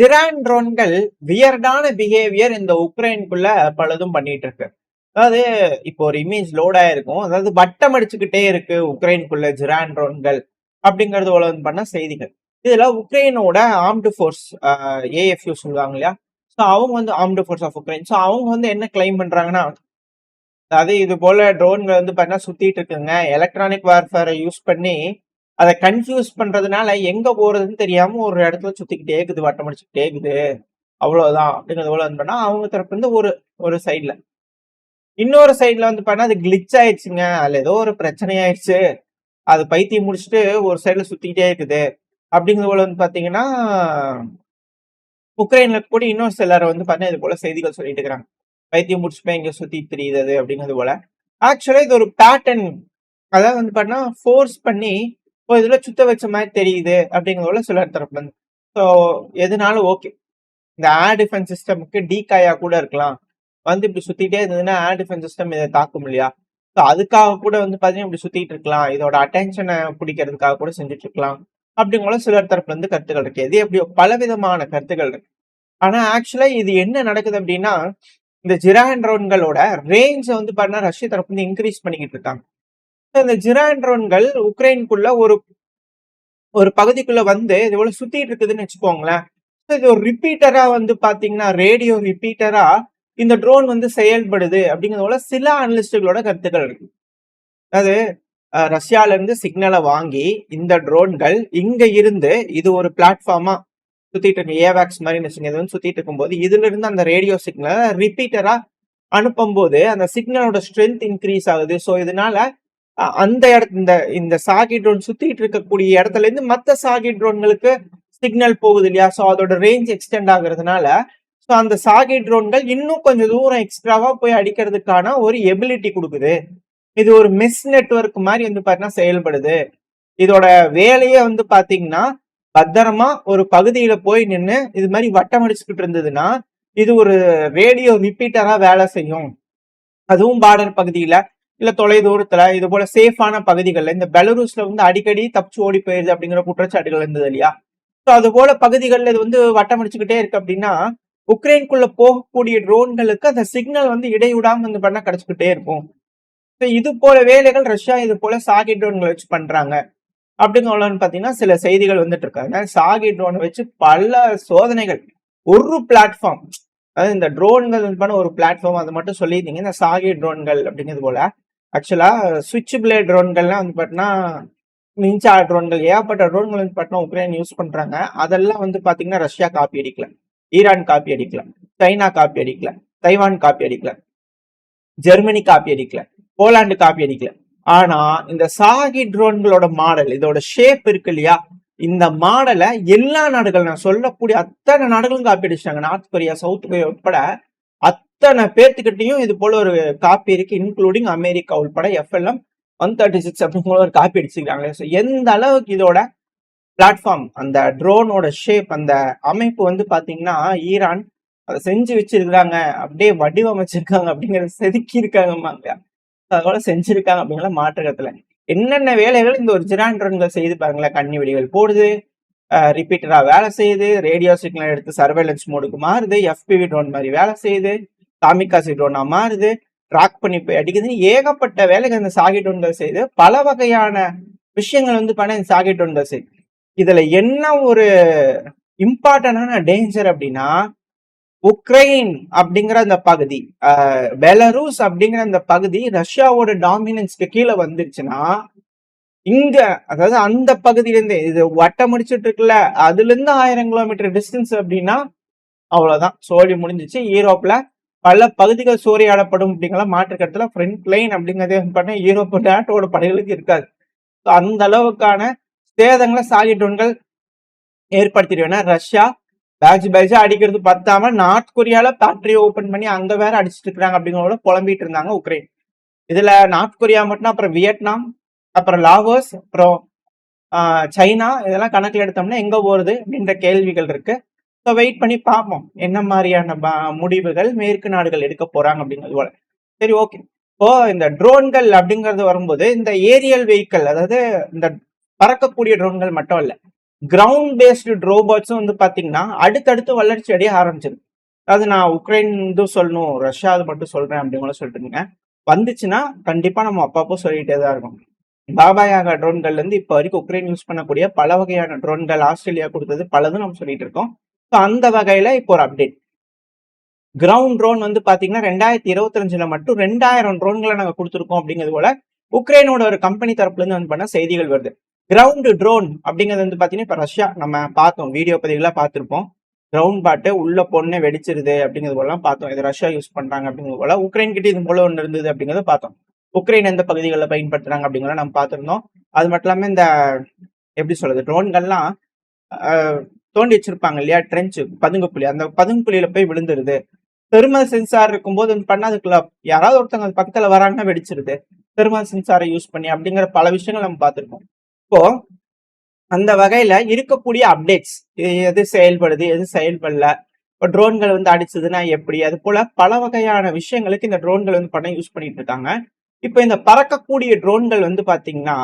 Iran ட்ரோன்கள் வியர்டான behaviour இந்த உக்ரைனுக்குள்ள பலதும் பண்ணிட்டு இருக்கு. அதாவது இப்போ ஒரு இமேஜ் லோட் ஆயிருக்கும். அதாவது வட்டம் அடிச்சுக்கிட்டே இருக்கு உக்ரைனுக்குள்ள ஜிரான் ட்ரோன்கள் அப்படிங்கறது உலகம் பண்ண செய்திகள். இதுல உக்ரைனோட ஆர்ம்டு ஃபோர்ஸ் ஏஎஃப்யூ சொல்லுவாங்க இல்லையா? ஸோ அவங்க வந்து armed forces of Ukraine. So அவங்க வந்து என்ன கிளைம் பண்றாங்கன்னா, அதாவது இது போல ட்ரோன்கள் வந்து பார்த்தீங்கன்னா சுத்திட்டு இருக்குங்க. எலக்ட்ரானிக் வார்ஃபேரை யூஸ் பண்ணி அதை கன்ஃபியூஸ் பண்றதுனால எங்க போறதுன்னு தெரியாம ஒரு இடத்துல சுத்திக்கிட்டே இருக்குது, வட்டம் அடிச்சுக்கிட்டே இருக்குது. அவ்வளவுதான் அப்படிங்கிறது போல வந்து பண்ணா அவங்க தரப்பு வந்து ஒரு ஒரு சைட்ல. இன்னொரு சைட்ல வந்து பண்ணா அது கிளிச் ஆயிடுச்சுங்க. அதுல ஏதோ ஒரு பிரச்சனை ஆயிடுச்சு. அது பைத்தியம் முடிச்சுட்டு ஒரு சைட்ல சுத்திக்கிட்டே இருக்குது. அப்படிங்கிறது போல வந்து பாத்தீங்கன்னா, உக்ரைன்ல கூட இன்னொரு சிலர் வந்து பார்த்தீங்கன்னா இது போல செய்திகள் சொல்லிட்டு இருக்கிறாங்க. பைத்தியம் முடிச்சு போய் இங்க சுத்தி தெரியுது அது அப்படிங்கிறது போல. ஆக்சுவலா இது ஒரு பேட்டர்ன். அதாவது வந்து பார்த்தீங்கன்னா ஃபோர்ஸ் பண்ணி இதுல சுத்த வச்ச மாதிரி தெரியுது அப்படிங்கிறத சிலர் தரப்புல இருந்து. ஸோ எதுனாலும் ஓகே. இந்த ஏர் டிஃபென்ஸ் சிஸ்டமுக்கு டீகாயா கூட இருக்கலாம். வந்து இப்படி சுத்திட்டே இருந்ததுன்னா ஏர் டிஃபென்ஸ் சிஸ்டம் இதை தாக்கும் இல்லையா? ஸோ அதுக்காக கூட வந்து பாத்தீங்கன்னா இப்படி சுத்திட்டு இருக்கலாம். இதோட அட்டென்ஷனை பிடிக்கிறதுக்காக கூட செஞ்சுட்டு இருக்கலாம். அப்படிங்கிற சிலர் தரப்புல இருந்து கருத்துக்கள் இருக்கு. இது எப்படியோ பலவிதமான கருத்துக்கள் இருக்கு. ஆனா ஆக்சுவலா இது என்ன நடக்குது அப்படின்னா, இந்த ஜிரான் ட்ரோன்களோட ரேஞ்ச் வந்து பாத்தீங்கன்னா ரஷ்ய தரப்பு வந்து இன்க்ரீஸ் பண்ணிக்கிட்டு இருக்காங்க. இந்த ஜிரான் ட்ரோன்கள் உக்ரைனுக்குள்ள ஒரு ஒரு பகுதிக்குள்ள வந்து இது போல சுத்திட்டு இருக்குதுன்னு வச்சுக்கோங்களேன். இது ஒரு ரிப்பீட்டரா வந்து பாத்தீங்கன்னா ரேடியோ ரிப்பீட்டரா இந்த ட்ரோன் வந்து செயல்படுது அப்படிங்கிறதோட சில அனலிஸ்டுகளோட கருத்துக்கள் இருக்கு. அதாவது ரஷ்யால இருந்து சிக்னலை வாங்கி இந்த ட்ரோன்கள் இங்க இருந்து இது ஒரு பிளாட்ஃபார்மா சுத்திட்டு இருக்கு, ஏவாக்ஸ் மாதிரி இது வந்து சுத்திட்டு இருக்கும்போது இதுல இருந்து அந்த ரேடியோ சிக்னலை ரிப்பீட்டரா அனுப்பும் போது அந்த சிக்னலோட ஸ்ட்ரென்த் இன்க்ரீஸ் ஆகுது. ஸோ இதனால அந்த இடத்துல இந்த சாகி ட்ரோன் சுத்திட்டு இருக்கக்கூடிய இடத்துல இருந்து மற்ற சாகி ட்ரோன்களுக்கு சிக்னல் போகுது இல்லையா? ஸோ அதோட ரேஞ்ச் எக்ஸ்டெண்ட் ஆகுறதுனால ஸோ அந்த சாகி ட்ரோன்கள் இன்னும் கொஞ்சம் தூரம் எக்ஸ்ட்ராவா போய் அடிக்கிறதுக்கான ஒரு எபிலிட்டி கொடுக்குது. இது ஒரு மெஸ் நெட்வொர்க் மாதிரி வந்து பாத்தீங்கன்னா செயல்படுது. இதோட வேலையே வந்து பாத்தீங்கன்னா பத்திரமா ஒரு பகுதியில போய் நின்று இது மாதிரி வட்டம் அடிச்சுக்கிட்டு இருந்ததுன்னா இது ஒரு ரேடியோ ரிப்பீட்டரா வேலை செய்யும். அதுவும் பார்டர் பகுதியில இல்ல தொலை தூரத்துல இது போல சேஃபான பகுதிகள்ல இந்த பெலரூஸ்ல வந்து அடிக்கடி தப்பிச்சு ஓடி போயிருது அப்படிங்கிற குற்றச்சாட்டுகள் இருந்தது இல்லையா? ஸோ அது போல பகுதிகளில் இது வந்து வட்டம் அடிச்சுக்கிட்டே இருக்கு அப்படின்னா உக்ரைனுக்குள்ள போகக்கூடிய ட்ரோன்களுக்கு அந்த சிக்னல் வந்து இடைவிடாம வந்து பண்ண கிடைச்சுக்கிட்டே இருக்கும். இது போல வேலைகள் ரஷ்யா இது போல சாகி ட்ரோன்களை வச்சு பண்றாங்க அப்படிங்கன்னு பாத்தீங்கன்னா சில செய்திகள் வந்துட்டு இருக்காங்க. சாகி ட்ரோனை வச்சு பல சோதனைகள் ஒரு பிளாட்ஃபார்ம், அதாவது இந்த ட்ரோன்கள் பண்ண ஒரு பிளாட்ஃபார்ம் அதை மட்டும் சொல்லியிருந்தீங்க. இந்த சாகி ட்ரோன்கள் அப்படிங்கிறது போல ஆக்சுவலா சுவிட்ச் பிளேட் ட்ரோன்கள்லாம் வந்து பாத்தீங்கன்னா நிஞ்சா ட்ரோன்கள் ஏகப்பட்ட ட்ரோன்கள் வந்து பாத்தீங்கன்னா உக்ரைன் யூஸ் பண்றாங்க. அதெல்லாம் வந்து பாத்தீங்கன்னா ரஷ்யா காப்பி அடிக்கல, ஈரான் காப்பி அடிக்கல, சைனா காப்பி அடிக்கல, தைவான் காப்பி அடிக்கல, ஜெர்மனி காப்பி அடிக்கல, போலாந்து காப்பி அடிக்கல. ஆனா இந்த சாகி ட்ரோன்களோட மாடல் இதோட ஷேப் இருக்கு இல்லையா? இந்த மாடலை எல்லா நாடுகள் நான் சொல்லக்கூடிய அத்தனை நாடுகளும் காப்பி அடிச்சிட்டாங்க. நார்த் கொரியா, சவுத் கொரியா உட்பட அத்தனை பேர்த்துக்கிட்டையும் இது போல ஒரு காப்பி இருக்கு, இன்க்ளூடிங் அமெரிக்கா உட்பட FLM 136 அப்படிங்கிற ஒரு காப்பி அடிச்சுக்கிறாங்க. ஸோ எந்த அளவுக்கு இதோட பிளாட்ஃபார்ம் அந்த ட்ரோனோட ஷேப் அந்த அமைப்பு வந்து பாத்தீங்கன்னா ஈரான் அதை செஞ்சு வச்சிருக்காங்க, அப்படியே வடிவமைச்சிருக்காங்க அப்படிங்கறத செதுக்கி இருக்காங்க, அதோட செஞ்சிருக்காங்க அப்படிங்கிற மாற்றுக்கத்துல என்னென்ன வேலைகள் இந்த ஒரு ஜிரான் ட்ரோன்கள் செய்து பாருங்களேன். கண்ணி வெடிகள் போடுது, ரிப்பீட்டரா வேலை செய்யுது, ரேடியோ சிக்னல் எடுத்து சர்வேலன்ஸ் மோடுக்கு மாறுது, FPV ட்ரோன் மாதிரி வேலை செய்யுது, காமிகாசி ட்ரோனா மாறுது, ட்ராக் பண்ணி போய் அடிக்குதுன்னு ஏகப்பட்ட வேலைகள் இந்த சாகி ட்ரோன்கள் செய்து பல வகையான விஷயங்கள் வந்து பண்ண இந்த சாகி ட்ரோன்கள் செய்யுது. இதுல என்ன ஒரு இம்பார்ட்டன்டான டேஞ்சர் அப்படின்னா உக்ரைன் அப்படிங்கிற அந்த பகுதி, பெலரூஸ் அப்படிங்கிற அந்த பகுதி ரஷ்யாவோட டாமினன்ஸ்க்கு கீழே வந்துருச்சுன்னா இங்க அதாவது அந்த பகுதியில இருந்து இது வட்டம் முடிச்சுட்டு இருக்குல்ல அதுல இருந்து 1000 கிலோமீட்டர் டிஸ்டன்ஸ் அப்படின்னா அவ்வளவுதான், சோழி முடிஞ்சிச்சு. யூரோப்ல பல பகுதிகள் சூறையாடப்படும் அப்படிங்கிற மாற்றுக்கட்டத்துல ஃப்ரண்ட் லைன் அப்படிங்கறதே பண்ண யூரோப் நாட்டோட படைகளுக்கு இருக்காது. அந்த அளவுக்கான சேதங்களை சாகி ட்ரோன்கள் ஏற்படுத்திடுவேன்னா ரஷ்யா பேட்ச் அடிக்கிறது பத்தாம நார்த் கொரியால ஃபேக்டரி ஓபன் பண்ணி அங்க வேற அடிச்சுட்டு இருக்காங்க அப்படிங்கிற புலம்பிட்டு இருந்தாங்க உக்ரைன். இதுல நார்த் கொரியா மட்டும் அப்புறம் வியட்நாம், அப்புறம் லாவோஸ், அப்புறம் சைனா இதெல்லாம் கணக்குல எடுத்தோம்னா எங்க போறது அப்படின்ற கேள்விகள் இருக்கு. ஸோ வெயிட் பண்ணி பார்ப்போம் என்ன மாதிரியான முடிவுகள் மேற்கு நாடுகள் எடுக்க போறாங்க அப்படிங்கிறது போல. சரி, ஓகே. இப்போ இந்த ட்ரோன்கள் அப்படிங்கிறது வரும்போது இந்த ஏரியல் வெஹிக்கிள், அதாவது இந்த பறக்கக்கூடிய ட்ரோன்கள் மட்டும் இல்ல, கிரவுண்ட் பேஸ்டு ரோபோட்ஸும் வந்து பாத்தீங்கன்னா அடுத்தடுத்து வளர்ச்சி அடைய ஆரம்பிச்சிருக்கு. அதாவது நான் உக்ரைன் இதுவும் சொல்லணும், ரஷ்யா அது மட்டும் சொல்றேன் அப்படிங்கிற சொல்லிட்டு இருந்தீங்க. வந்துச்சுன்னா கண்டிப்பா நம்ம அப்பப்போ சொல்லிட்டே தான் இருக்கும். பாபா யாகா ட்ரோன்கள்ல இருந்து இப்ப வரைக்கும் உக்ரைன் யூஸ் பண்ணக்கூடிய பல வகையான ட்ரோன்கள் ஆஸ்திரேலியா கொடுத்தது பலதும் நம்ம சொல்லிட்டு இருக்கோம். ஸோ அந்த வகையில இப்போ ஒரு அப்டேட். கிரவுண்ட் ட்ரோன் வந்து பாத்தீங்கன்னா 2025 மட்டும் 2000 ட்ரோன்களை நாங்க கொடுத்துருக்கோம் அப்படிங்கிறது போல உக்ரைனோட ஒரு கம்பெனி தரப்புல இருந்து வந்து பண்ண செய்திகள் வருது. கிரவுண்ட் ட்ரோன் அப்படிங்கிறது வந்து பாத்தீங்கன்னா இப்ப ரஷ்யா நம்ம பார்த்தோம், வீடியோ பதிவுகளா பார்த்திருப்போம். கிரவுண்ட் பாட்டு உள்ள பொண்ணு வெடிச்சிருது அப்படிங்கிறது போலாம் பார்த்தோம். இது ரஷ்யா யூஸ் பண்றாங்க அப்படிங்கிறது போல உக்ரைன் கிட்ட இது போல ஒன்று இருந்தது அப்படிங்கிறத பார்த்தோம். உக்ரைன் எந்த பகுதிகளில் பயன்படுத்துறாங்க அப்படிங்கிறத நம்ம பார்த்திருந்தோம். அது மட்டும் இல்லாம இந்த எப்படி சொல்றது, ட்ரோன்கள்லாம் தோண்டி வச்சிருப்பாங்க இல்லையா, ட்ரென்ச் பதுங்குப்புலி, அந்த பதுங்குப்புலியில போய் விழுந்துருது. தெர்மல் சென்சார் இருக்கும்போது வந்து பண்ண அதுக்குள்ள யாராவது ஒருத்தவங்க பக்கத்துல வராங்கன்னா வெடிச்சிருது, தெர்மல் சென்சாரை யூஸ் பண்ணி அப்படிங்கிற பல விஷயங்கள் நம்ம பார்த்திருக்கோம். இப்போ அந்த வகையில இருக்கக்கூடிய அப்டேட்ஸ், எது செயல்படுது எது செயல்படல, இப்போ ட்ரோன்கள் வந்து அடிச்சதுன்னா எப்படி, அது போல பல வகையான விஷயங்களுக்கு இந்த ட்ரோன்கள் வந்து பண்ண யூஸ் பண்ணிட்டு இருக்காங்க. இப்போ இந்த பறக்கக்கூடிய ட்ரோன்கள் வந்து பாத்தீங்கன்னா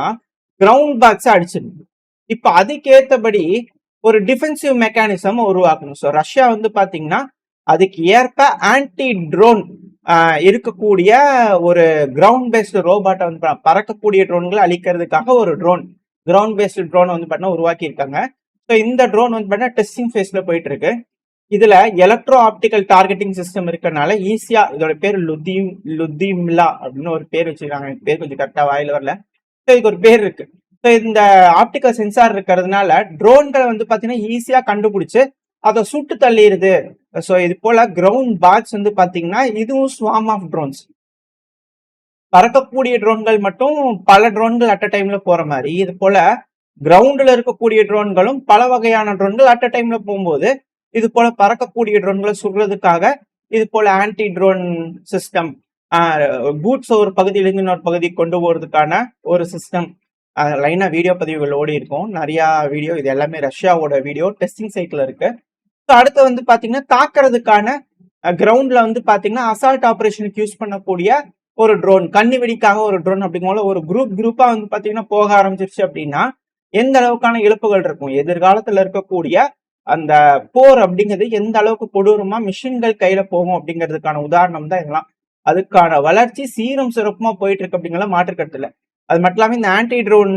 கிரவுண்ட் பாக்ஸ் அடிச்சிருக்கு. இப்போ அதுக்கேற்றபடி ஒரு டிஃபென்சிவ் மெக்கானிசம் உருவாக்கணும். ஸோ ரஷ்யா வந்து பாத்தீங்கன்னா அதுக்கு ஏற்ப ஆன்டி ட்ரோன் இருக்கக்கூடிய ஒரு கிரவுண்ட் பேஸ்டு ரோபோட்டை வந்து பறக்கக்கூடிய ட்ரோன்களை அழிக்கிறதுக்காக ஒரு ட்ரோன், கிரவுண்ட் பேஸ்டு ட்ரோன் வந்து பார்த்தா உருவாக்கி இருக்காங்க. ஸோ இந்த ட்ரோன் வந்து பார்த்தா டெஸ்டிங் ஃபேஸ்ல போயிட்டு இருக்கு. இதுல எலக்ட்ரோ ஆப்டிக்கல் டார்கெட்டிங் சிஸ்டம் இருக்கனால ஈஸியா, இதோட பேர் லுதிமிலா அப்படின்னு ஒரு பேர் வச்சிருக்காங்க. எனக்கு பேர் கொஞ்சம் கரெக்டா வாயில வரல. ஸோ இதுக்கு ஒரு பேர் இருக்கு. ஸோ இந்த ஆப்டிக்கல் சென்சார் இருக்கிறதுனால ட்ரோன்களை வந்து பாத்தீங்கன்னா ஈஸியா கண்டுபிடிச்சு அதை சுட்டு தள்ளிடுது. ஸோ இது போல கிரவுண்ட் பாக்ஸ் வந்து பாத்தீங்கன்னா இதுவும் ஸ்வாம் ஆஃப் ட்ரோன்ஸ், பறக்கக்கூடிய ட்ரோன்கள் மட்டும் பல ட்ரோன்கள் அட் அ டைம்ல போற மாதிரி, இது போல கிரவுண்ட்ல இருக்கக்கூடிய ட்ரோன்களும் பல வகையான ட்ரோன்கள் அட் அ டைம்ல போகும்போது இது போல பறக்கக்கூடிய ட்ரோன்களை சுடுறதுக்காக இது போல ஆன்டி ட்ரோன் சிஸ்டம், கூட்ஸ் ஒரு பகுதியிலிருந்து இன்னொரு பகுதி கொண்டு போறதுக்கான ஒரு சிஸ்டம் லைனா வீடியோ பதிவுகள் ஓடி இருக்கும். நிறைய வீடியோ, இது எல்லாமே ரஷ்யாவோட வீடியோ டெஸ்டிங் சைட்ல இருக்கு. அடுத்து வந்து பாத்தீங்கன்னா தாக்குறதுக்கான கிரவுண்ட்ல வந்து பாத்தீங்கன்னா அசால்ட் ஆபரேஷனுக்கு யூஸ் பண்ணக்கூடிய ஒரு ட்ரோன், கண்ணி வெடிக்காக ஒரு ட்ரோன் அப்படிங்கிற ஒரு குரூப்பா வந்து பாத்தீங்கன்னா போக ஆரம்பிச்சிருச்சு அப்படின்னா எந்த அளவுக்கான இழப்புகள் இருக்கும், எதிர்காலத்துல இருக்கக்கூடிய அந்த போர் அப்படிங்கிறது எந்த அளவுக்கு கொடூரமா மிஷின்கள் கையில போகும் அப்படிங்கிறதுக்கான உதாரணம் தான் இதெல்லாம். அதுக்கான வளர்ச்சி சீரும் சிறப்புமா போயிட்டு இருக்கு அப்படிங்கிற மாற்றுக்கருத்து இல்லை. அது மட்டும் இல்லாம இந்த ஆன்டி ட்ரோன்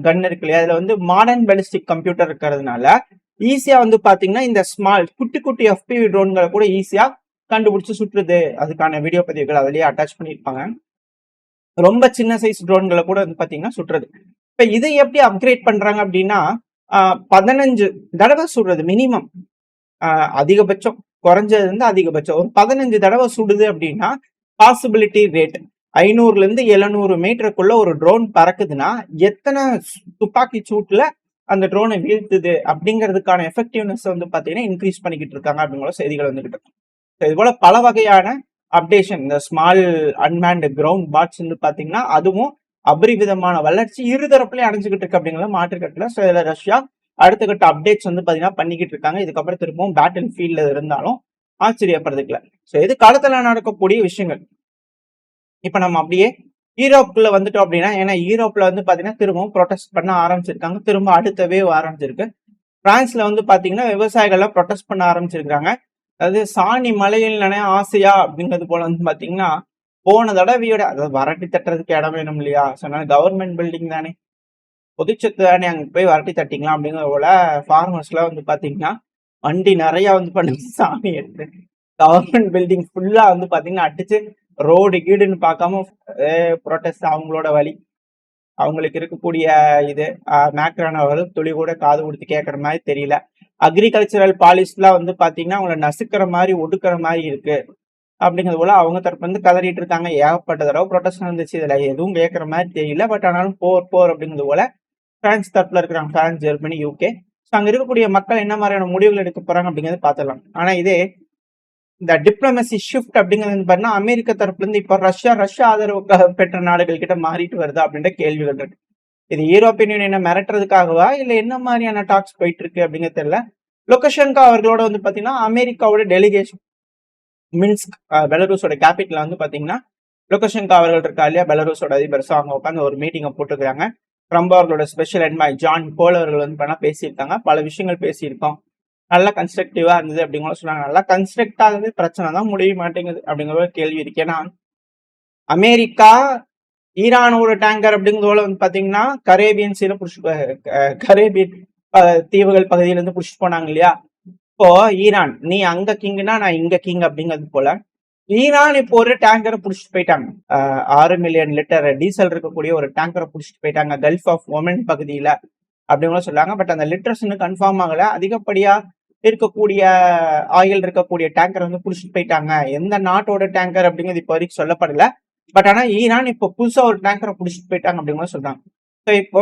கன் இருக்கு இல்லையா, அதுல வந்து மாடர்ன் பாலிஸ்டிக் கம்ப்யூட்டர் இருக்கிறதுனால ஈஸியா வந்து பாத்தீங்கன்னா இந்த ஸ்மால் குட்டி குட்டி FPV ட்ரோன்களை கூட ஈஸியா கண்டுபிடிச்சு சுற்றுது. அதுக்கான வீடியோ பதிவுகள் அதுலயே அட்டாச் பண்ணியிருப்பாங்க. ரொம்ப சின்ன சைஸ் ட்ரோன்களை கூட வந்து பாத்தீங்கன்னா சுற்றுறது. இப்ப இதை எப்படி அப்கிரேட் பண்றாங்க அப்படின்னா 15 தடவை சுடுறது மினிமம், அதிகபட்சம் குறைஞ்சது இருந்து அதிகபட்சம் ஒரு 15 தடவை சுடுது அப்படின்னா பாசிபிலிட்டி ரேட் 500ல இருந்து 700 மீட்டருக்குள்ள ஒரு ட்ரோன் பறக்குதுன்னா எத்தனை துப்பாக்கி சூட்ல அந்த ட்ரோனை வீழ்த்துது அப்படிங்கிறதுக்கான எஃபெக்டிவ்னஸ் வந்து பாத்தீங்கன்னா இன்க்ரீஸ் பண்ணிக்கிட்டு இருக்காங்க அப்படிங்கிற செய்திகள் வந்துகிட்டு இருக்கு. இது போல பல வகையான அப்டேஷன், இந்த ஸ்மால் அன்மேன்டு கிரவுண்ட் பாட்ஸ் வந்து பாத்தீங்கன்னா அதுவும் அபரிவிதமான வளர்ச்சி இருதரப்புலயும் அடைஞ்சுக்கிட்டு இருக்கு அப்படிங்கிறத மாற்றுக்கட்டுல. ஸோ இதுல ரஷ்யா அடுத்த கட்ட அப்டேட்ஸ் வந்து பாத்தீங்கன்னா பண்ணிக்கிட்டு இருக்காங்க. இதுக்கப்புறம் திரும்பவும் பேட்டில் ஃபீல்ட்ல இருந்தாலும் ஆச்சரியப்படுறதுக்குல. ஸோ இது காலத்துல நடக்கக்கூடிய விஷயங்கள். இப்ப நம்ம அப்படியே யூரோப்புக்குள்ள வந்துட்டோம் அப்படின்னா, ஏன்னா யூரோப்ல வந்து பாத்தீங்கன்னா திரும்பவும் ப்ரொடெஸ்ட் பண்ண ஆரம்பிச்சிருக்காங்க. திரும்ப அடுத்த வேவ் ஆரம்பிச்சிருக்கு. பிரான்ஸ்ல வந்து பாத்தீங்கன்னா விவசாயிகள்லாம் ப்ரொடெஸ்ட் பண்ண ஆரம்பிச்சிருக்காங்க. அதாவது சாணி மலையில் நனைய ஆசையா அப்படிங்கிறது போல வந்து பாத்தீங்கன்னா போன தடவையோட, அதாவது வரட்டி தட்டுறதுக்கு இடம் வேணும் இல்லையா, சொன்னா கவர்மெண்ட் பில்டிங் தானே, பொதுச்சத்து தானே, அங்க போய் வரட்டி தட்டிக்கலாம் அப்படிங்கிற போல ஃபார்மர்ஸ் எல்லாம் வந்து பாத்தீங்கன்னா வண்டி நிறைய வந்து பண்ணி சாணி எடுத்து கவர்மெண்ட் பில்டிங் ஃபுல்லா வந்து பாத்தீங்கன்னா அடிச்சு ரோடு கீடுன்னு பார்க்காம ப்ரொட்டஸ்ட். அவங்களோட வழி, அவங்களுக்கு இருக்கக்கூடிய இது மேக்ரான் அவர்கள் துளி கூட காது கொடுத்து கேட்கற மாதிரி தெரியல. அக்ரிகல்ச்சரல் பாலிசிலாம் வந்து பாத்தீங்கன்னா அவங்கள நசுக்கிற மாதிரி ஒடுக்குற மாதிரி இருக்கு அப்படிங்கிறது போல அவங்க தரப்பு வந்து கதறிட்டு இருக்காங்க. ஏகப்பட்ட தடவை ப்ரொடெஸ்ட் இருந்துச்சு, இதுல எதுவும் கேட்கற மாதிரி தெரியல. பட் ஆனாலும் போர் அப்படிங்கிறது போல பிரான்ஸ் தரப்புல இருக்கிறாங்க, பிரான்ஸ், ஜெர்மனி, UK. ஸோ அங்க இருக்கக்கூடிய மக்கள் என்ன மாதிரியான முடிவுகள் எடுக்க போறாங்க அப்படிங்கிறது பார்த்துடலாம். ஆனா இதே இந்த டிப்ளமசி ஷிஃப்ட் அப்படிங்கிறது பாத்தீங்கன்னா அமெரிக்க தரப்புல இருந்து இப்ப ரஷ்யா ஆதரவு பெற்ற நாடுகள் கிட்ட மாறிட்டு வருதா அப்படின்ற கேள்விகள் இருக்கு. இது யூரோப்பியன் யூனியனை மிரட்டுறதுக்காகவா இல்ல என்ன மாதிரியான டாக்ஸ் போயிட்டு இருக்கு அப்படிங்கிறது தெரியல. லுகஷென்கோ அவர்களோட வந்து பாத்தீங்கன்னா அமெரிக்காவோட டெலிகேஷன் மின்ஸ்க், பெலரூஸோட கேபிட்டல் வந்து பாத்தீங்கன்னா லுகஷென்கோ அவர்கள் இருக்கா இல்லையா, பெலரூஸோட அதிபர், அவங்க உட்காந்து ஒரு மீட்டிங்கை போட்டுக்கிறாங்க. ட்ரம்ப் அவர்களோட ஸ்பெஷல் என்வாய் ஜான் போல் அவர்கள் வந்து பண்ணா பேசியிருக்காங்க. பல விஷயங்கள் பேசியிருக்கோம். நல்லா கன்ஸ்ட்ரக்டிவா இருந்தது அப்படிங்கிற சொன்னாங்க. நல்லா கன்ஸ்ட்ரக்ட் ஆகுது, பிரச்சனை தான் முடிய மாட்டேங்குது அப்படிங்கிற ஒரு கேள்வி இருக்கு. ஏன்னா அமெரிக்கா ஈரானோட டேங்கர் அப்படிங்கிறதோட வந்து பாத்தீங்கன்னா கரேபியன் சீல கரேபியன் தீவுகள் பகுதியில இருந்து புடிச்சிட்டு போனாங்க இல்லையா. இப்போ ஈரான் நீ அங்க கிங்னா நான் இங்க கிங் அப்படிங்கிறது போல ஈரான் இப்போ ஒரு டேங்கரை புடிச்சிட்டு போயிட்டாங்க. 6 மில்லியன் லிட்டர் டீசல் இருக்கக்கூடிய ஒரு டேங்கரை புடிச்சிட்டு போயிட்டாங்க கல்ஃப் ஆஃப் ஒமன் பகுதியில அப்படின்னு சொல்றாங்க. பட் அந்த லிட்டர்ஸ் இன்னும் கன்ஃபார்ம் ஆகல. அதிகப்படியா இருக்கக்கூடிய ஆயில் இருக்கக்கூடிய டேங்கர் வந்து புடிச்சிட்டு போயிட்டாங்க. எந்த நாட்டோட டேங்கர் அப்படிங்கிறது இப்போ வரைக்கும் சொல்லப்படல. பட் ஆனா ஈரான் இப்போ புதுசா ஒரு டேங்கரை புடிச்சிட்டு போயிட்டாங்க அப்படின்னு சொல்றாங்க. ஸோ இப்போ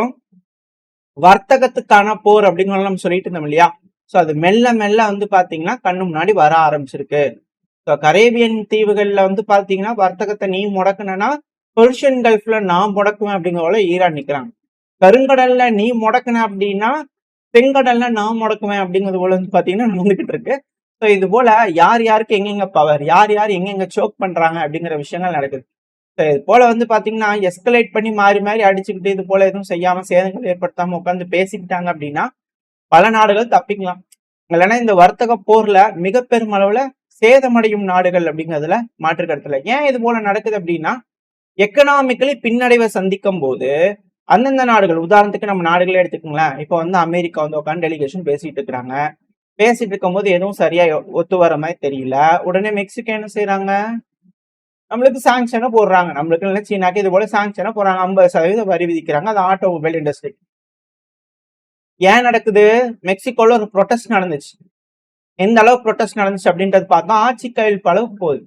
வர்த்தகத்துக்கான போர் அப்படிங்கிற நம்ம சொல்லிட்டு இருந்தோம் இல்லையா. ஸோ அது மெல்ல மெல்ல வந்து பாத்தீங்கன்னா கண்ணு முன்னாடி வர ஆரம்பிச்சிருக்கு. ஸோ கரேபியன் தீவுகள்ல வந்து பாத்தீங்கன்னா வர்த்தகத்தை நீ முடக்குனா பெர்ஷியன் கல்ஃப்ல நான் முடக்குவேன் அப்படிங்கிறத ஈரான் நிக்கிறாங்க. கருங்கடல்ல நீ முடக்குன அப்படின்னா செங்கடல்ல நான் முடக்குவேன் அப்படிங்கிறது போல வந்து பாத்தீங்கன்னா நடந்துகிட்டு இருக்கு. ஸோ இது போல யார் யாருக்கு எங்கெங்க பவர், யார் யார் எங்கெங்க சோக் பண்றாங்க அப்படிங்கிற விஷயங்கள் நடக்குது. ஸோ இது போல வந்து பாத்தீங்கன்னா எஸ்கலேட் பண்ணி மாறி மாறி அடிச்சுக்கிட்டு இது போல எதுவும் செய்யாம சேதங்கள் ஏற்படுத்தாம உட்காந்து பேசிக்கிட்டாங்க அப்படின்னா பல நாடுகள் தப்பிக்கலாம். இல்லைன்னா இந்த வர்த்தக போர்ல மிக பெரும் அளவுல சேதமடையும் நாடுகள் அப்படிங்கிறதுல மாற்று கருத்துல. ஏன் இது போல நடக்குது அப்படின்னா எக்கனாமிக்கலி பின்னடைவை சந்திக்கும் போது அந்தந்த நாடுகள், உதாரணத்துக்கு நம்ம நாடுகளே எடுத்துக்கோங்களேன். இப்போ வந்து அமெரிக்கா வந்து உட்காந்து டெலிகேஷன் பேசிட்டு இருக்கிறாங்க. பேசிட்டு இருக்கும் போது எதுவும் சரியா ஒத்து வர மாதிரி தெரியல. உடனே மெக்சிகோ என்ன செய்யறாங்க, நம்மளுக்கு சாங்ஷனை போடுறாங்க. நம்மளுக்கு இல்லை சீனாக்கு இது போல சாங்ஷனை போடுறாங்க. 50% வரி விதிக்கிறாங்க. அது ஆட்டோமொபைல் இண்டஸ்ட்ரி. ஏன் நடக்குது? மெக்சிகோல ஒரு ப்ரொடெஸ்ட் நடந்துச்சு. எந்த அளவு ப்ரொடெஸ்ட் நடந்துச்சு அப்படின்றது பார்த்தா ஆட்சி கையெழுப்பு அளவுக்கு போகுது.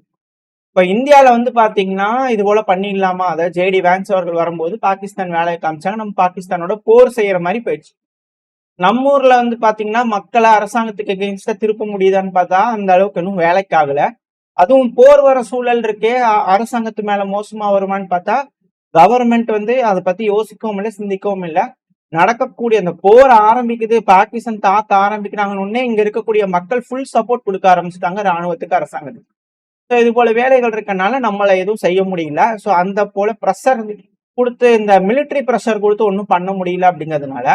இப்ப இந்தியாவில வந்து பாத்தீங்கன்னா இது போல பண்ணிடலாமா, அதாவது ஜேடி வேன்ஸ் அவர்கள் வரும்போது பாகிஸ்தான் வேலையை காமிச்சாங்க. நம்ம பாகிஸ்தானோட போர் செய்யற மாதிரி போயிடுச்சு. நம்ம ஊர்ல வந்து பாத்தீங்கன்னா மக்களை அரசாங்கத்துக்கு எகெயின்ஸ்டா திருப்ப முடியுதான்னு பார்த்தா அந்த அளவுக்கு இன்னும் வேலைக்கு ஆகல. அதுவும் போர் வர சூழல் இருக்கே, அரசாங்கத்து மேல மோசமா வருமானு பார்த்தா கவர்மெண்ட் வந்து அதை பத்தி யோசிக்கவும் இல்லை, சிந்திக்கவும் இல்லை. நடக்கக்கூடிய அந்த போர் ஆரம்பிக்குது, பாகிஸ்தான் தாக்க ஆரம்பிக்கிறாங்கன்னு இங்க இருக்கக்கூடிய மக்கள் ஃபுல் சப்போர்ட் கொடுக்க ஆரம்பிச்சுட்டாங்க ராணுவத்துக்கு, அரசாங்கத்துக்கு. ஸோ இது போல வேலைகள் இருக்கனால நம்மளை எதுவும் செய்ய முடியல. ஸோ அந்த போல ப்ரெஷர் கொடுத்து, இந்த மிலிட்ரி ப்ரெஷர் கொடுத்து ஒன்றும் பண்ண முடியல அப்படிங்கிறதுனால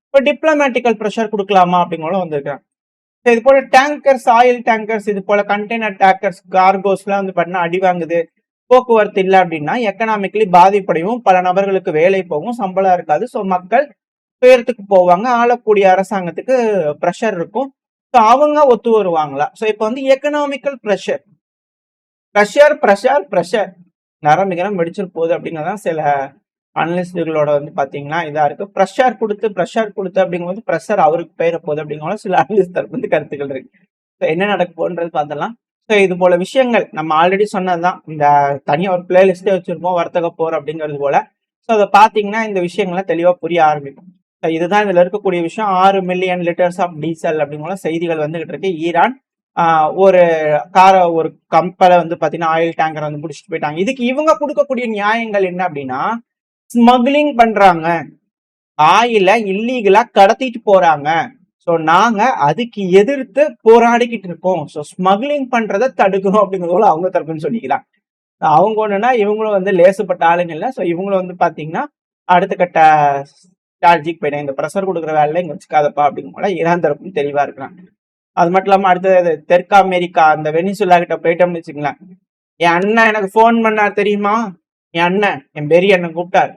இப்போ டிப்ளமேட்டிக்கல் ப்ரெஷர் கொடுக்கலாமா அப்படிங்கிறத வந்திருக்காங்க. ஸோ இது போல டேங்கர்ஸ், ஆயில் டேங்கர்ஸ், இது போல கண்டெய்னர் டேங்கர்ஸ், கார்கோஸ்லாம் வந்து பண்ண அடி வாங்குது, போக்குவரத்து இல்லை அப்படின்னா எக்கனாமிக்கலி பாதிப்படையும், பல நபர்களுக்கு வேலை போகும், சம்பளம் இருக்காது. ஸோ மக்கள் துயரத்துக்கு போவாங்க, ஆளக்கூடிய அரசாங்கத்துக்கு ப்ரெஷர் இருக்கும். ஸோ அவங்க ஒத்து வருவாங்களா? ஸோ இப்போ வந்து எக்கனாமிக்கல் ப்ரெஷர் ப்ரெஷர் நரம்பிகரம் வெடிச்சிட்டு போகுது அப்படிங்கிறதான் சில அனலிஸ்டுகளோட வந்து பாத்தீங்கன்னா இதா இருக்கு. ப்ரெஷர் கொடுத்து அப்படிங்கும்போது ப்ரெஷர் அவருக்கு பெயர போகுது அப்படிங்கிற சில அனலிஸ்ட் தரப்பு வந்து கருத்துக்கள் இருக்கு. ஸோ என்ன நடக்க போன்றது பார்த்தலாம். ஸோ இது போல விஷயங்கள் நம்ம ஆல்ரெடி சொன்னதுதான். இந்த தனியாக ஒரு பிளேலிஸ்டே வச்சிருப்போம் வர்த்தக போர் அப்படிங்கிறது போல. ஸோ அதை பார்த்தீங்கன்னா இந்த விஷயங்கள்லாம் தெளிவாக புரிய ஆரம்பிக்கும். ஸோ இதுதான் இதுல இருக்கக்கூடிய விஷயம். 6 மில்லியன் லிட்டர்ஸ் ஆஃப் டீசல் அப்படிங்கிற செய்திகள் வந்துகிட்டு இருக்கு. ஈரான் ஒரு கம்பலை வந்து பாத்தீங்கன்னா ஆயில் டேங்கர் வந்து பிடிச்சிட்டு போயிட்டாங்க. இதுக்கு இவங்க கொடுக்கக்கூடிய நியாயங்கள் என்ன அப்படின்னா, ஸ்மக்லிங் பண்றாங்க, ஆயில இல்லீகலா கடத்திட்டு போறாங்க. ஸோ நாங்க அதுக்கு எதிர்த்து போராடிக்கிட்டு இருக்கோம். ஸோ ஸ்மக்லிங் பண்றதை தடுக்கணும் அப்படிங்கிறத அவங்க தரப்புன்னு சொல்லிக்கிறாங்க. அவங்க ஒண்ணுன்னா இவங்களும் வந்து லேசுப்பட்ட ஆளுங்க இல்லை. ஸோ இவங்களும் வந்து பாத்தீங்கன்னா அடுத்த கட்ட ஸ்ட்ராட்டஜிக்கு போயிட்டேன், இந்த ப்ரெஷர் கொடுக்குற வேலையில இங்க வச்சுக்காதப்பா அப்படிங்கிற ஈரான் தரப்புன்னு தெளிவா இருக்கிறாங்க. அது மட்டும் இல்லாம அடுத்தது தெற்கு அமெரிக்கா, அந்த வெனிசுலா கிட்ட போயிட்டோம்னு வச்சுக்கலாம். என் அண்ணன் எனக்கு போன் பண்ணார் தெரியுமா, என் அண்ணன், என் பெரிய அண்ணன் கூப்பிட்டாரு.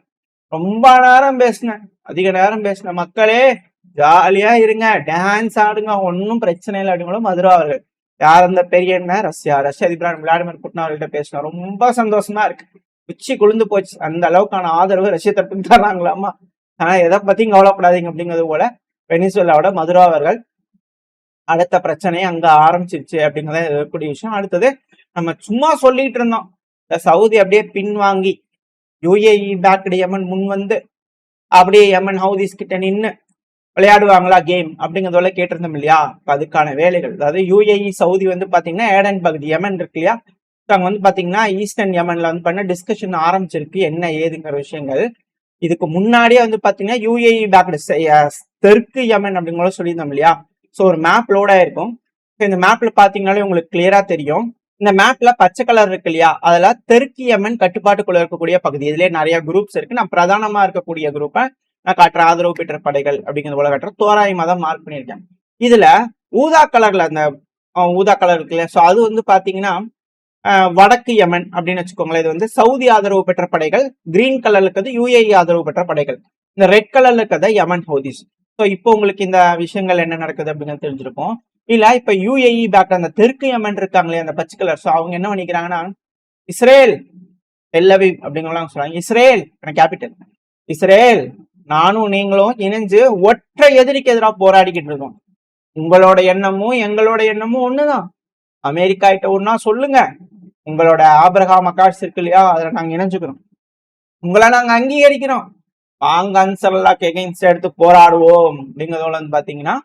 ரொம்ப நேரம் பேசினேன், அதிக நேரம் பேசினேன். மக்களே ஜாலியா இருங்க, டான்ஸ் ஆடுங்க, ஒன்னும் பிரச்சனை இல்லை அப்படிங்களும் மதுரா அவர்கள். யார் அந்த பெரிய அண்ணன்? ரஷ்யா அதிபர் விளாடிமிர் புட்டின் அவர்கள்ட்ட பேசினேன். ரொம்ப சந்தோஷமா இருக்கு, உச்சி குளிர்ந்து போச்சு. அந்த அளவுக்கான ஆதரவு ரஷ்ய தரப்புக்கு தராங்களாமா. ஆனா எதை பத்தியும் கவலைப்படாதீங்க அப்படிங்கிறது போல வெனிசுலாவோட மதுரா அவர்கள் அடுத்த பிரச்சனையை அங்க ஆரம்பிச்சிருச்சு அப்படிங்கிறத இருக்கக்கூடிய விஷயம். அடுத்தது நம்ம சும்மா சொல்லிட்டு இருந்தோம், இந்த சவுதி அப்படியே பின்வாங்கி யுஏஇ பேக்டு யமன் முன் வந்து அப்படியே யமன் ஹவுதிஸ் கிட்ட நின்று விளையாடுவாங்களா கேம் அப்படிங்கிறதோட கேட்டிருந்தோம் இல்லையா. அதுக்கான வேலைகள், அதாவது யுஏஇ சவுதி வந்து பாத்தீங்கன்னா ஏடன் பகுதி யமன் இருக்கு இல்லையா, அங்க வந்து பாத்தீங்கன்னா ஈஸ்டர்ன் யமன்ல வந்து பண்ண டிஸ்கஷன் ஆரம்பிச்சிருக்கு, என்ன ஏதுங்கிற விஷயங்கள். இதுக்கு முன்னாடியே வந்து பாத்தீங்கன்னா யுஏஇ பேக்டு தெற்கு யமன் அப்படிங்கிற சொல்லியிருந்தோம் இல்லையா. ஸோ ஒரு மேப் லோட் ஆயிருக்கும். இந்த மேப்ல பாத்தீங்கன்னாலே உங்களுக்கு கிளியரா தெரியும். இந்த மேப்ல பச்சை கலர் இருக்கு இல்லையா, அதெல்லாம் தெற்கு யமன் கட்டுப்பாட்டுக்குள்ள இருக்கக்கூடிய பகுதி. இதுலயே நிறைய குரூப்ஸ் இருக்கு. நான் பிரதானமா இருக்கக்கூடிய குரூப்பை நான் காட்டுற ஆதரவு பெற்ற படைகள் அப்படிங்கிறது போல காட்டுற தோராயமா தான் மார்க் பண்ணியிருக்கேன். இதுல ஊதா கலர்ல அந்த ஊதா கலர் இருக்கு இல்லையா, ஸோ அது வந்து பாத்தீங்கன்னா வடக்கு யமன் அப்படின்னு வச்சுக்கோங்களேன். இது வந்து சவுதி ஆதரவு பெற்ற படைகள். கிரீன் கலர்ல இருக்கிறது யுஏஇ ஆதரவு பெற்ற படைகள். இந்த ரெட் கலர்ல இருக்கிறத யமன் ஹவுதிஸ். ஸோ இப்போ உங்களுக்கு இந்த விஷயங்கள் என்ன நடக்குது அப்படின்னு தெரிஞ்சிருக்கும். இல்ல இப்ப யுஏஇ பேக் அந்த தெற்கு யமன் இருக்காங்களே அந்த பச்சை கலர், ஸோ அவங்க என்ன பண்ணிக்கிறாங்கன்னா இஸ்ரேல் டெல்லவிவ் அப்படிங்கலாம் சொல்றாங்க. இஸ்ரேல் கேபிட்டல் இஸ்ரேல், நானும் நீங்களும் இணைஞ்சு ஒற்றை எதிரிக்கு எதிராக போராடிக்கிட்டு இருக்கோம். உங்களோட எண்ணமும் எங்களோட எண்ணமும் ஒண்ணுதான். அமெரிக்கா கிட்ட ஒன்னா சொல்லுங்க, உங்களோட ஆபிரகாம் அக்காட்ஸ் இருக்கு இல்லையா, அதுல நாங்க இணைஞ்சுக்கிறோம், உங்களை நாங்க அங்கீகரிக்கிறோம், வாங்க அன்சர்லாக்கு எகெயின்ஸ்ட் எடுத்து போராடுவோம் அப்படிங்கிறதோட வந்து பாத்தீங்கன்னா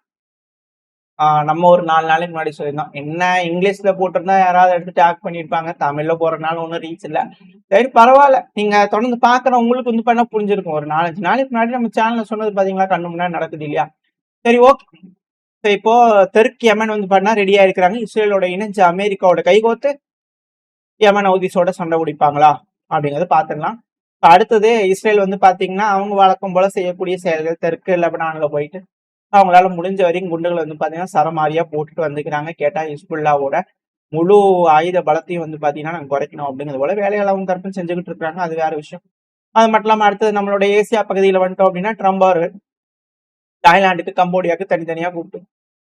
நம்ம ஒரு 4 நாளைக்கு முன்னாடி சொல்லியிருந்தோம். என்ன இங்கிலீஷ்ல போட்டிருந்தா யாராவது எடுத்து டேக் பண்ணிருப்பாங்க, தமிழ்ல போறதுனால ஒன்றும் ரீச் இல்லை. சரி பரவாயில்ல, நீங்க தொடர்ந்து பாக்குற உங்களுக்கு வந்து பண்ண புரிஞ்சிருக்கும். ஒரு 4-5 நாளைக்கு முன்னாடி நம்ம சேனல்ல சொன்னது பாத்தீங்களா, கண்ணு முன்னாடி நடக்குது இல்லையா. சரி ஓகே, இப்போ தெற்கு யமன் வந்து பண்ணா ரெடியா இருக்கிறாங்க. இஸ்ரேலோட இணைஞ்சு அமெரிக்காவோட கைகோத்து யமன் ஹவுதிஸோட சண்டை பிடிப்பாங்களா அப்படிங்கறத பாத்துக்கலாம். அடுத்தது இஸ்ரேல் வந்து பாத்தீங்கன்னா அவங்க வழக்கம் போல செய்யக்கூடிய செயல்கள், தெற்கு லெபனான்ல போயிட்டு அவங்களால முடிஞ்ச வரைக்கும் குண்டுகளை வந்து பாத்தீங்கன்னா சரமாரியா போட்டுட்டு வந்துக்கிறாங்க. கேட்டா ஹிஸ்புல்லாவோட முழு ஆயுத பலத்தையும் வந்து பாத்தீங்கன்னா நாங்க குறைக்கணும் அப்படிங்கிறது போல வேலைகள் அவங்க தரப்புன்னு செஞ்சுக்கிட்டு இருக்காங்க. அது வேற விஷயம். அது மட்டும் இல்லாம அடுத்தது நம்மளோட ஏசியா பகுதியில வந்துட்டோம் அப்படின்னா ட்ரம்ப் அவர்கள் தாய்லாந்துக்கு கம்போடியாவுக்கு தனித்தனியா கூப்பிட்டு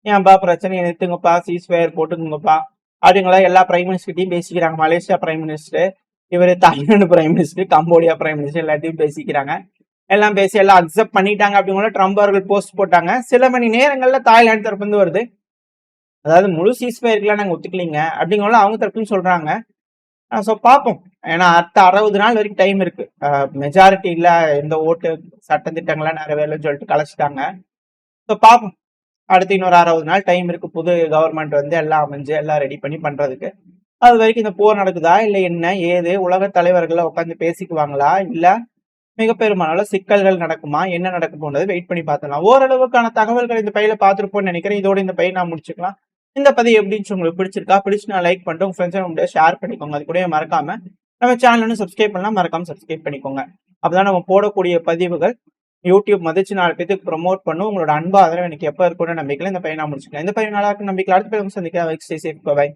ஏன்பா பிரச்சனையை நிறுத்துங்கப்பா, சீஸ்ஃபயர் போட்டுக்குங்கப்பா அப்படிங்களா எல்லா பிரைம் மினிஸ்டர்கிட்டையும் பேசிக்கிறாங்க. மலேசியா பிரைம் மினிஸ்டர், இவர் Thailand prime minister, Cambodia prime minister எல்லாத்தையும் பேசிக்கிறாங்க. எல்லாம் பேசி எல்லாம் அக்செப்ட் பண்ணிட்டாங்க அப்படிங்கிற ட்ரம்ப் அவர்கள் போஸ்ட் போட்டாங்க. சில மணி நேரங்கள்ல தாய்லாந்து தரப்பு வந்து வருது, அதாவது முழு சீஸ்ஃபயருக்குலாம் நாங்க ஒத்துக்கலீங்க அப்படிங்கிற அவங்க தரப்புன்னு சொல்றாங்க. ஸோ பார்ப்போம். ஏன்னா அடுத்த 60 நாள் வரைக்கும் டைம் இருக்கு. மெஜாரிட்டி இல்ல, இந்த ஓட்டு சட்ட திட்டங்கள்லாம் நிறைவேறலன்னு சொல்லிட்டு கலைச்சிட்டாங்க. ஸோ பார்ப்போம். அடுத்து இன்னொரு 60 நாள் டைம் இருக்கு. புது கவர்மெண்ட் வந்து எல்லாம் அமைஞ்சு எல்லாம் ரெடி பண்ணி பண்றதுக்கு. அது வரைக்கும் இந்த போர் நடக்குதா இல்ல என்ன ஏது, உலக தலைவர்களை உட்காந்து பேசிக்குவாங்களா, இல்ல மிக பெரும்பாலான சிக்கல்கள் நடக்குமா, என்ன நடக்க போனது வெயிட் பண்ணி பார்த்தலாம். ஓரளவுக்கான தகவல்கள் இந்த பையில பார்த்துருப்போம்னு நினைக்கிறேன். இதோட இந்த பையன் நான் முடிச்சுக்கலாம். இந்த பதிவு எப்படின்னு உங்களுக்கு பிடிச்சிருக்கா, பிடிச்சு நான் லைக் பண்ணிட்டு உங்க ஃப்ரெண்ட்ஸ் ஷேர் பண்ணிக்கோங்க. அது கூட மறக்காம நம்ம சேனல் சப்ஸ்கிரைப் பண்ணலாம், மறக்காம சப்ஸ்கிரைப் பண்ணிக்கோங்க. அப்பதான் நம்ம போடக்கூடிய பதிவுகள் யூடியூப் மதிச்சு 4 பேருக்கு ப்ரொமோட் பண்ணும். உங்களோட அன்பு ஆதரவு எனக்கு எப்ப இருக்கும்னு நம்பிக்கல இந்த பையன் நான் முடிச்சுக்கலாம். இந்த பையன் நல்லா இருக்கு நம்பிக்கல. அடுத்த பையன் சந்திக்கிறேன். பை.